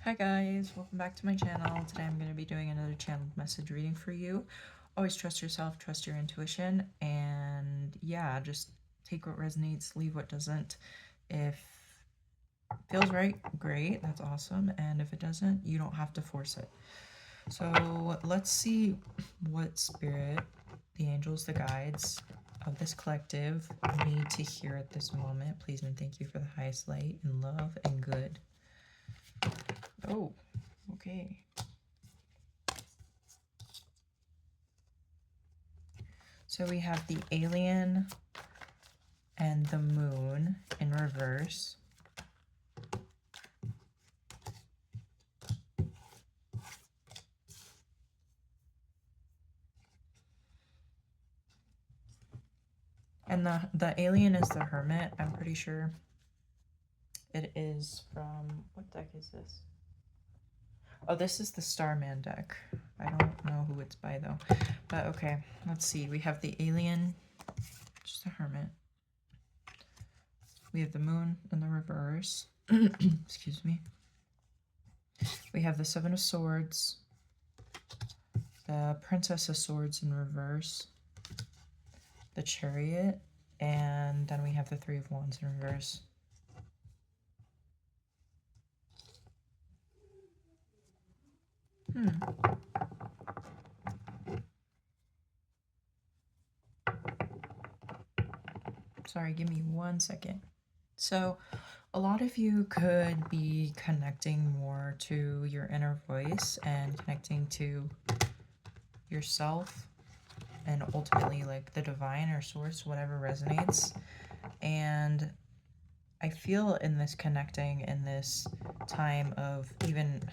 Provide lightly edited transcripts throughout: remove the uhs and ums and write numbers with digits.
Hi guys, welcome back to my channel. Today I'm going to be doing another channeled message reading for you. Always trust yourself, trust your intuition, and yeah, just take what resonates, leave what doesn't. If it feels right, great, that's awesome, and if it doesn't, you don't have to force it. So let's see what spirit, the angels, the guides of this collective need to hear at this moment. Please and thank you for the highest light and love and good. Oh, okay. So we have the alien and the moon in reverse. And the alien is the hermit, I'm pretty sure. It is from, what deck is this? Oh, this is the Starman deck. I don't know who it's by though. But okay, let's see. We have the alien, just a hermit. We have the moon in the reverse. Excuse me. We have the Seven of Swords, the Princess of Swords in reverse, the Chariot, and then we have the Three of Wands in reverse. Sorry, give me 1 second. So a lot of you could be connecting more to your inner voice and connecting to yourself and ultimately like the divine or source, whatever resonates. And I feel in this connecting, in this time of even,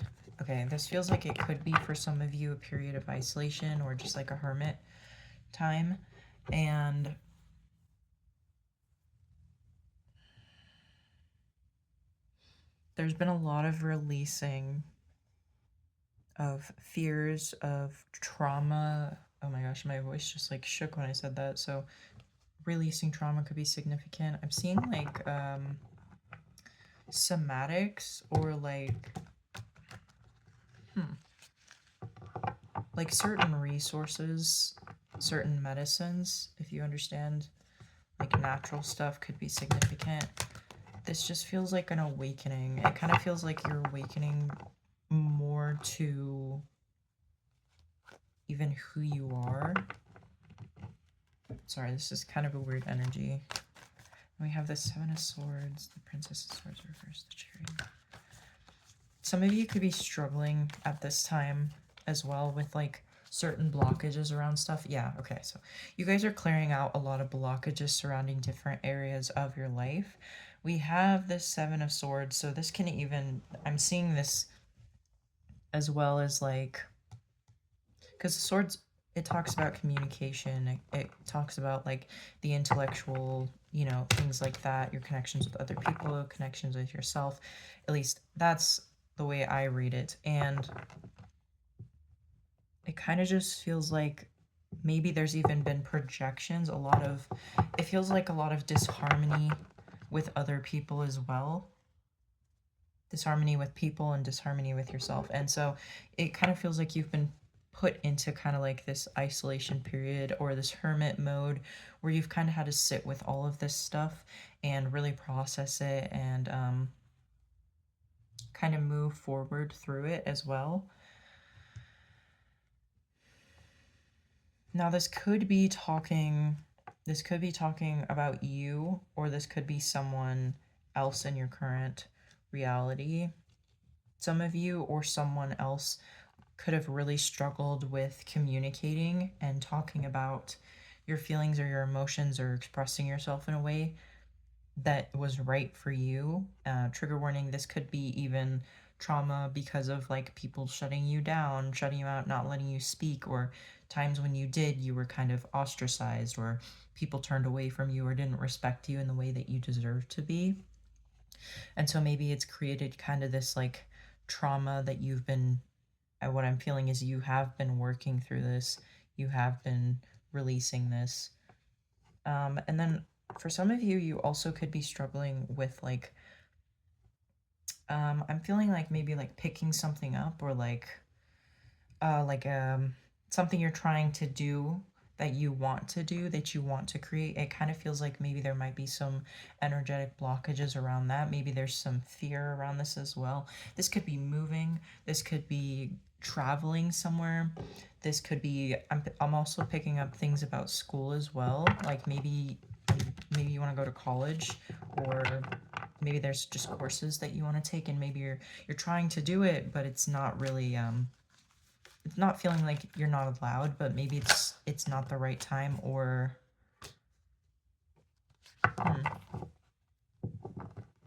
okay, this feels like it could be for some of you a period of isolation or just like a hermit time. And there's been a lot of releasing of fears, of trauma. Oh my gosh, my voice just like shook when I said that. So releasing trauma could be significant. I'm seeing like somatics or like certain resources, certain medicines, if you understand, like natural stuff could be significant. This just feels like an awakening. It kind of feels like you're awakening more to even who you are. Sorry, this is kind of a weird energy. We have the Seven of Swords, the Princess of Swords reversed, the Chariot. Some of you could be struggling at this time as well with like certain blockages around stuff. Yeah, okay, so you guys are clearing out a lot of blockages surrounding different areas of your life. We have this Seven of Swords, so this can even, I'm seeing this as well as like, because the swords, it talks about communication, it talks about like the intellectual, you know, things like that, your connections with other people, connections with yourself. At least that's the way I read it. And it kind of just feels like maybe there's even been projections, it feels like a lot of disharmony with other people as well. Disharmony with people and disharmony with yourself. And so it kind of feels like you've been put into kind of like this isolation period or this hermit mode where you've kind of had to sit with all of this stuff and really process it and kind of move forward through it as well. Now this could be talking about you, or this could be someone else in your current reality. Some of you or someone else could have really struggled with communicating and talking about your feelings or your emotions or expressing yourself in a way that was right for you. Trigger warning, this could be even trauma because of like people shutting you down, shutting you out, not letting you speak, or times when you did, you were kind of ostracized, or people turned away from you or didn't respect you in the way that you deserved to be. And so maybe it's created kind of this like trauma that you've been, what I'm feeling is you have been working through this, you have been releasing this. And then for some of you, you also could be struggling with like I'm feeling like maybe like picking something up, or like something you're trying to do, that you want to do, that you want to create. It kind of feels like maybe there might be some energetic blockages around that. Maybe there's some fear around this as well. This could be moving, this could be traveling somewhere, this could be, I'm also picking up things about school as well, like maybe you want to go to college, or maybe there's just courses that you want to take, and maybe you're trying to do it, but it's not really it's not feeling like you're not allowed, but maybe it's not the right time, hmm,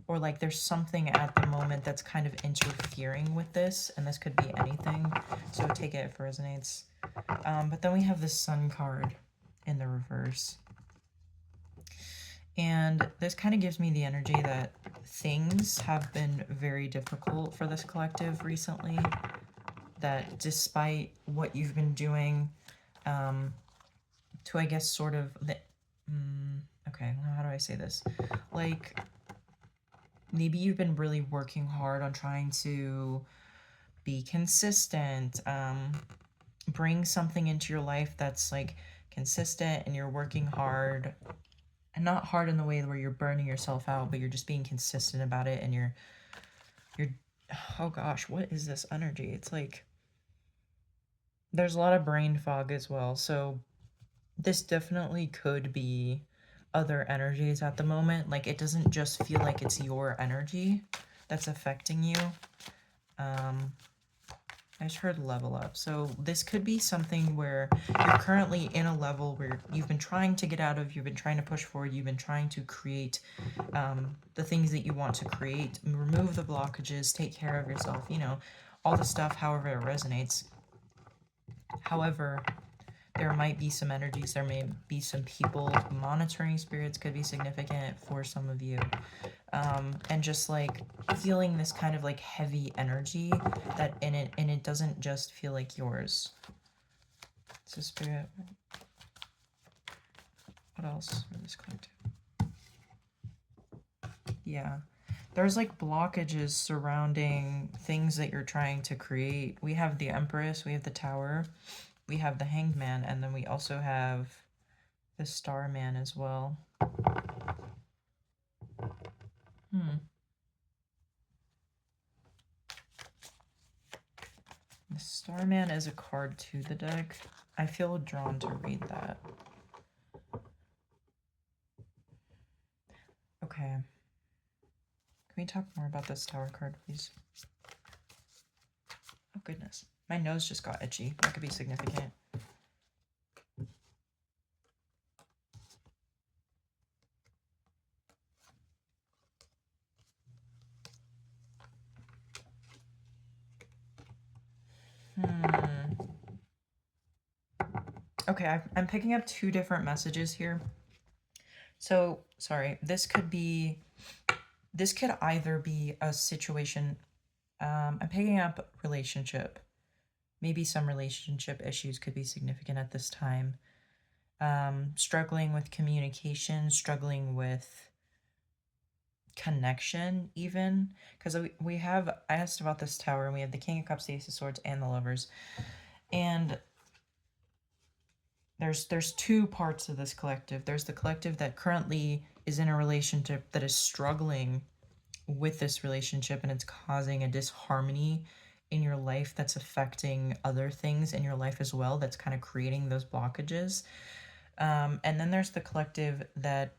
or like there's something at the moment that's kind of interfering with this, and this could be anything, so take it if it resonates. But then we have the Sun card in the reverse, and this kind of gives me the energy that things have been very difficult for this collective recently, that despite what you've been doing, to, I guess, sort of okay, how do I say this? Like, maybe you've been really working hard on trying to be consistent, bring something into your life that's like consistent, and you're working hard, and not hard in the way where you're burning yourself out, but you're just being consistent about it, and you're oh gosh, what is this energy? It's like there's a lot of brain fog as well, so this definitely could be other energies at the moment. Like, it doesn't just feel like it's your energy that's affecting you. I just heard level up. So this could be something where you're currently in a level where you've been trying to get out of, you've been trying to push forward, you've been trying to create the things that you want to create, remove the blockages, take care of yourself, all the stuff, however it resonates. However, there might be some energies, there may be some people, monitoring spirits could be significant for some of you, and just like feeling this kind of like heavy energy that in it, and it doesn't just feel like yours. So spirit, what else for this collective? Yeah, there's like blockages surrounding things that you're trying to create. We have the Empress, we have the Tower, we have the Hanged Man, and then we also have the Starman as well. The Starman is a card to the deck. I feel drawn to read that. Okay. Can we talk more about this Tower card, please? Oh, goodness. My nose just got itchy. That could be significant. Okay, I'm picking up two different messages here. So, sorry, this could either be a situation, I'm picking up relationship. Maybe some relationship issues could be significant at this time. Struggling with communication, struggling with connection, even, because I asked about this Tower, and we have the King of Cups, the Ace of Swords, and the Lovers, and there's two parts of this collective. There's the collective that currently is in a relationship that is struggling with this relationship, and it's causing a disharmony in your life that's affecting other things in your life as well, that's kind of creating those blockages. And then there's the collective that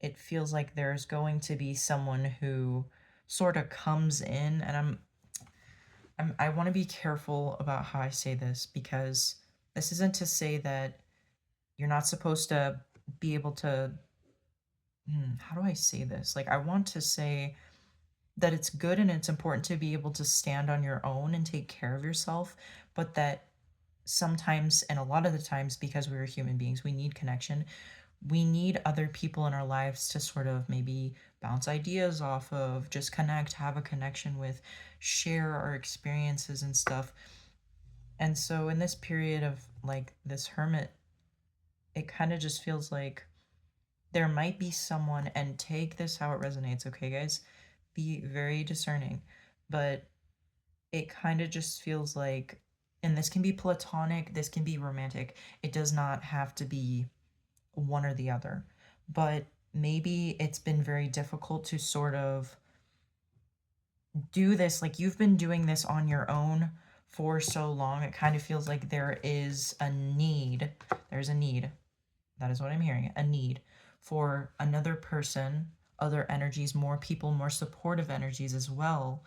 it feels like there's going to be someone who sort of comes in, and I want to be careful about how I say this, because this isn't to say that you're not supposed to be able to, how do I say this? Like, I want to say that it's good and it's important to be able to stand on your own and take care of yourself, but that sometimes, and a lot of the times, because we're human beings, we need connection. We need other people in our lives to sort of maybe bounce ideas off of, just connect, have a connection with, share our experiences and stuff. And so in this period of like this Hermit, it kind of just feels like there might be someone, and take this how it resonates, okay, guys? Be very discerning. but it kind of just feels like, and this can be platonic, this can be romantic. It does not have to be one or the other. But maybe it's been very difficult to sort of do this. Like, you've been doing this on your own for so long. It kind of feels like there is a need. There's a need. That is what I'm hearing. A need for another person, other energies, more people, more supportive energies as well,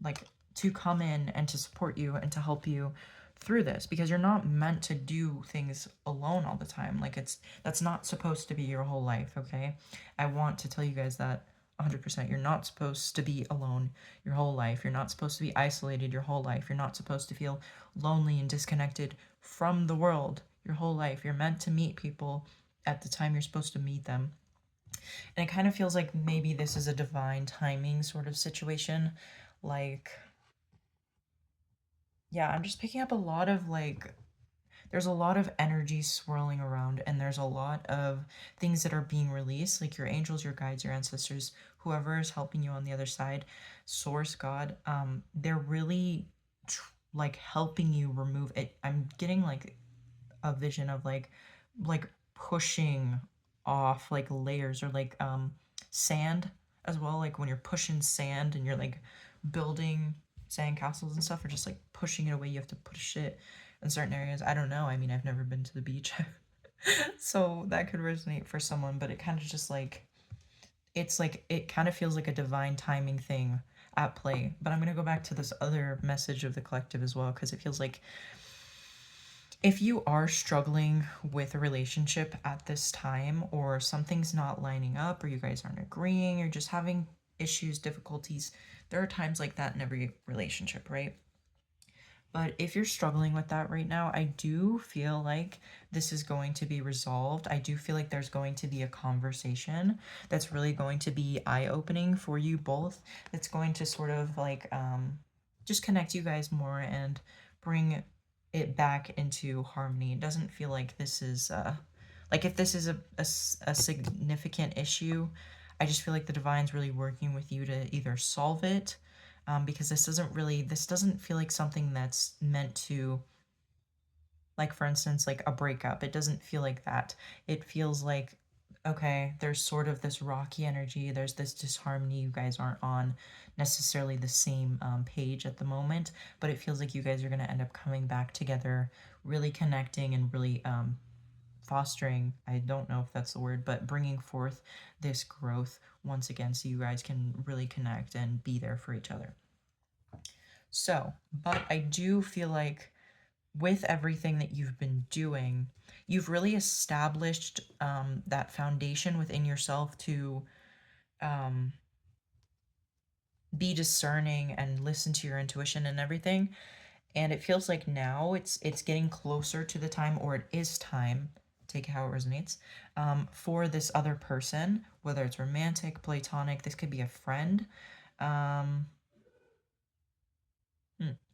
like, to come in and to support you and to help you through this, because you're not meant to do things alone all the time. Like, that's not supposed to be your whole life, okay? I want to tell you guys that 100%. You're not supposed to be alone your whole life. You're not supposed to be isolated your whole life. You're not supposed to feel lonely and disconnected from the world your whole life. You're meant to meet people at the time you're supposed to meet them. And it kind of feels like maybe this is a divine timing sort of situation. Like, yeah, I'm just picking up a lot of, like, there's a lot of energy swirling around, and there's a lot of things that are being released, like your angels, your guides, your ancestors, whoever is helping you on the other side, source, God, they're really like helping you remove it. I'm getting like a vision of like pushing off like layers, or like sand as well, like when you're pushing sand and you're like building sand castles and stuff, or just like pushing it away. You have to push it in certain areas. I don't know, I mean, I've never been to the beach. So that could resonate for someone, but it kind of just like, it's like, it kind of feels like a divine timing thing at play. But I'm going to go back to this other message of the collective as well, because it feels like if you are struggling with a relationship at this time, or something's not lining up, or you guys aren't agreeing, or just having issues, difficulties, there are times like that in every relationship, right? But if you're struggling with that right now, I do feel like this is going to be resolved. I do feel like there's going to be a conversation that's really going to be eye-opening for you both. That's going to sort of like just connect you guys more and bring it back into harmony. It doesn't feel like this is like, if this is a significant issue, I just feel like the divine's really working with you to either solve it, because this doesn't feel like something that's meant to, like, for instance, like a breakup. It doesn't feel like that. It feels like, okay, there's sort of this rocky energy, there's this disharmony, you guys aren't on necessarily the same page at the moment, but it feels like you guys are going to end up coming back together, really connecting, and really fostering, I don't know if that's the word, but bringing forth this growth once again, so you guys can really connect and be there for each other. So, but I do feel like with everything that you've been doing, you've really established that foundation within yourself to um, be discerning and listen to your intuition and everything. And it feels like now it's getting closer to the time, or it is time, take how it resonates, for this other person, whether it's romantic, platonic, this could be a friend. Um,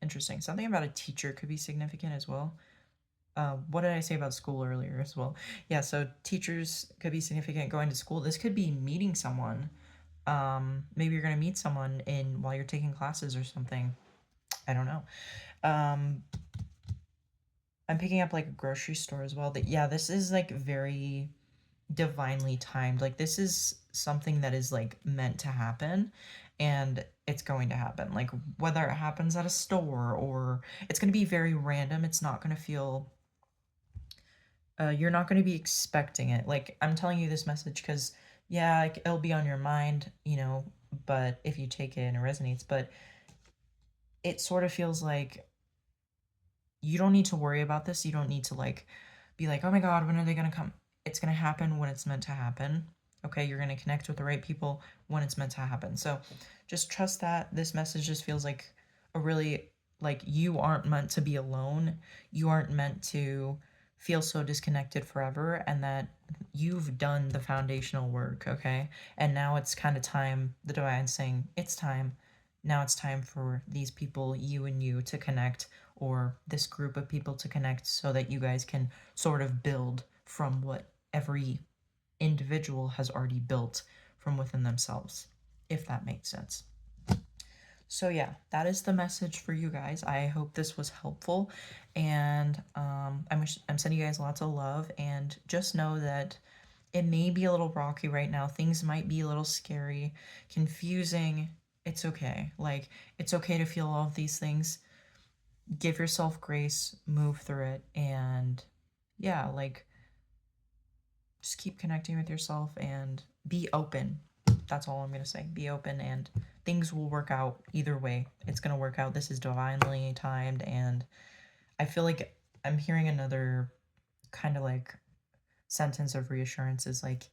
Interesting. Something about a teacher could be significant as well. What did I say about school earlier as well? Yeah, so teachers could be significant going to school. This could be meeting someone. Maybe you're gonna meet someone in while you're taking classes or something. I don't know. Um, I'm picking up like a grocery store as well. That, yeah, this is like very divinely timed. Like, this is something that is like meant to happen, and it's going to happen. Like, whether it happens at a store, or it's going to be very random, it's not going to feel you're not going to be expecting it. Like, I'm telling you this message because, yeah, like, it'll be on your mind, but if you take it and it resonates, but it sort of feels like you don't need to worry about this. You don't need to like be like, oh my God, when are they going to come? It's going to happen when it's meant to happen. Okay, you're going to connect with the right people when it's meant to happen. So just trust that. This message just feels like a really, like, you aren't meant to be alone. You aren't meant to feel so disconnected forever, and that you've done the foundational work, okay? And now it's kind of time, the divine's saying, it's time. Now it's time for these people, you and you, to connect, or this group of people to connect, so that you guys can sort of build from what every individual has already built from within themselves, if that makes sense. So yeah, that is the message for you guys. I hope this was helpful, and I'm sending you guys lots of love, and just know that it may be a little rocky right now. Things might be a little scary, confusing. It's okay. Like, it's okay to feel all of these things. Give yourself grace, move through it, and yeah, like, just keep connecting with yourself and be open. That's all I'm going to say. Be open, and things will work out either way. It's going to work out. This is divinely timed, and I feel like I'm hearing another kind of like sentence of reassurance is like,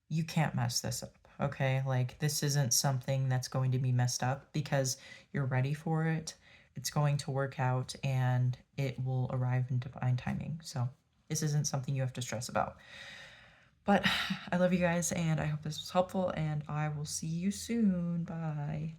you can't mess this up. Okay? Like, this isn't something that's going to be messed up because you're ready for it. It's going to work out and it will arrive in divine timing. So, this isn't something you have to stress about. But I love you guys, and I hope this was helpful, and I will see you soon. Bye.